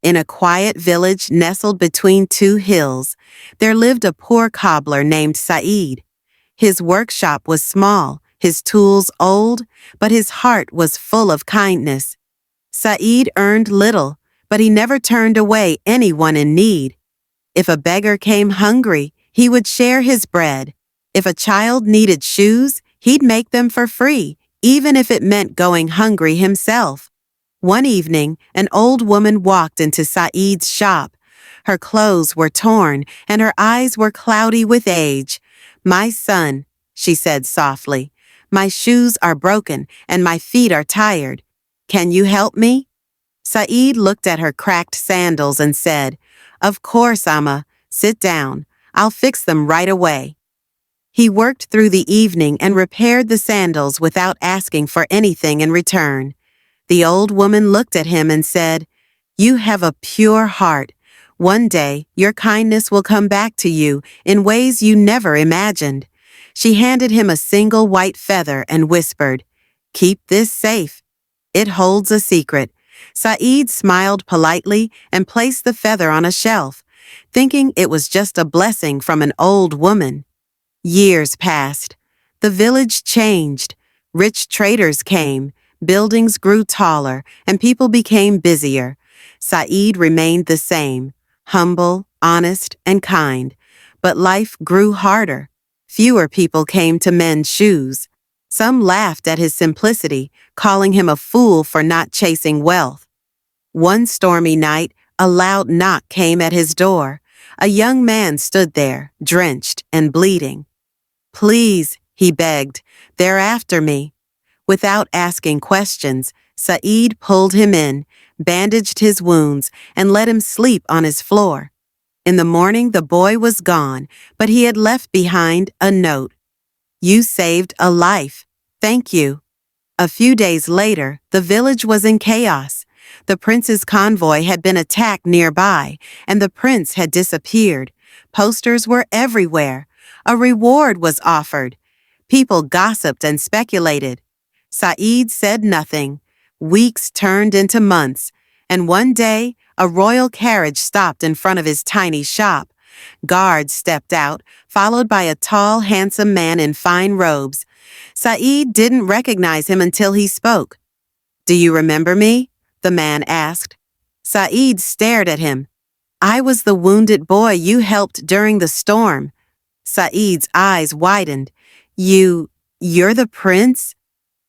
In a quiet village nestled between two hills, there lived a poor cobbler named Saeed. His workshop was small, his tools old, but his heart was full of kindness. Saeed earned little, but he never turned away anyone in need. If a beggar came hungry, he would share his bread. If a child needed shoes, he'd make them for free, even if it meant going hungry himself. One evening, an old woman walked into Saeed's shop. Her clothes were torn, and her eyes were cloudy with age. "My son," she said softly, "my shoes are broken, and my feet are tired. Can you help me?" Saeed looked at her cracked sandals and said, "Of course, Amma. Sit down. I'll fix them right away." He worked through the evening and repaired the sandals without asking for anything in return. The old woman looked at him and said, "You have a pure heart. One day, your kindness will come back to you in ways you never imagined." She handed him a single white feather and whispered, "Keep this safe. It holds a secret." Saeed smiled politely and placed the feather on a shelf, thinking it was just a blessing from an old woman. Years passed. The village changed. Rich traders came. Buildings grew taller, and people became busier. Saeed remained the same, humble, honest, and kind. But life grew harder. Fewer people came to mend shoes. Some laughed at his simplicity, calling him a fool for not chasing wealth. One stormy night, a loud knock came at his door. A young man stood there, drenched and bleeding. "Please," he begged, "they're after me." Without asking questions, Saeed pulled him in, bandaged his wounds, and let him sleep on his floor. In the morning, the boy was gone, but he had left behind a note. "You saved a life. Thank you." A few days later, the village was in chaos. The prince's convoy had been attacked nearby, and the prince had disappeared. Posters were everywhere. A reward was offered. People gossiped and speculated. Saeed said nothing. Weeks turned into months, and one day, a royal carriage stopped in front of his tiny shop. Guards stepped out, followed by a tall, handsome man in fine robes. Saeed didn't recognize him until he spoke. "Do you remember me?" the man asked. Saeed stared at him. "I was the wounded boy you helped during the storm." Saeed's eyes widened. You're the prince?"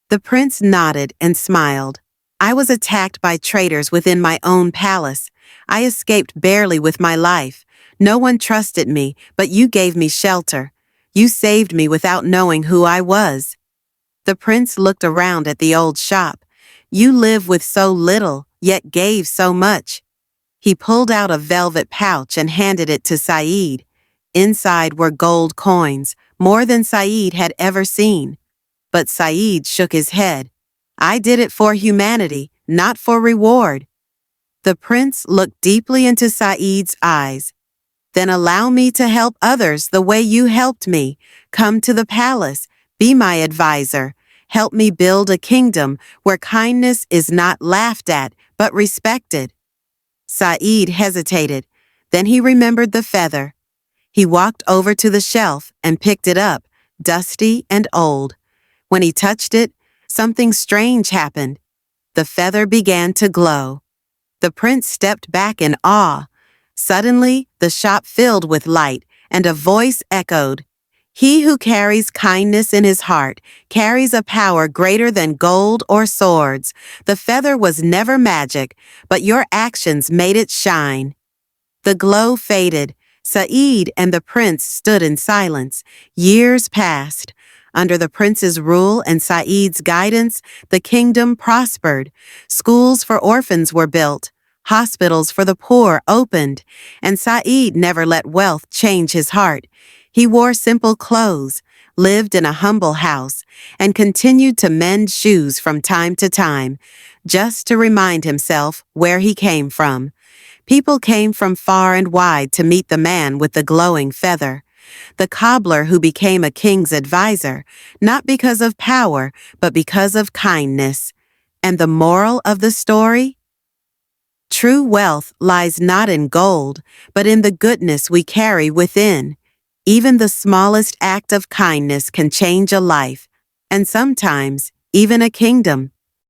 The prince nodded and smiled. "I was attacked by traitors within my own palace. I escaped barely with my life. No one trusted me, but you gave me shelter. You saved me without knowing who I was." The prince looked around at the old shop. "You live with so little, yet gave so much." He pulled out a velvet pouch and handed it to Saeed. Inside were gold coins, more than Saeed had ever seen. But Saeed shook his head. "I did it for humanity, not for reward." The prince looked deeply into Saeed's eyes. "Then allow me to help others the way you helped me. Come to the palace, be my advisor. Help me build a kingdom where kindness is not laughed at, but respected." Saeed hesitated. Then he remembered the feather. He walked over to the shelf and picked it up, dusty and old. When he touched it, something strange happened. The feather began to glow. The prince stepped back in awe. Suddenly, the shop filled with light, and a voice echoed, "He who carries kindness in his heart carries a power greater than gold or swords. The feather was never magic, but your actions made it shine." The glow faded. Saeed and the prince stood in silence. Years passed. Under the prince's rule and Saeed's guidance, the kingdom prospered. Schools for orphans were built. Hospitals for the poor opened. And Saeed never let wealth change his heart. He wore simple clothes, lived in a humble house, and continued to mend shoes from time to time, just to remind himself where he came from. People came from far and wide to meet the man with the glowing feather, the cobbler who became a king's advisor, not because of power, but because of kindness. And the moral of the story? True wealth lies not in gold, but in the goodness we carry within. Even the smallest act of kindness can change a life, and sometimes even a kingdom.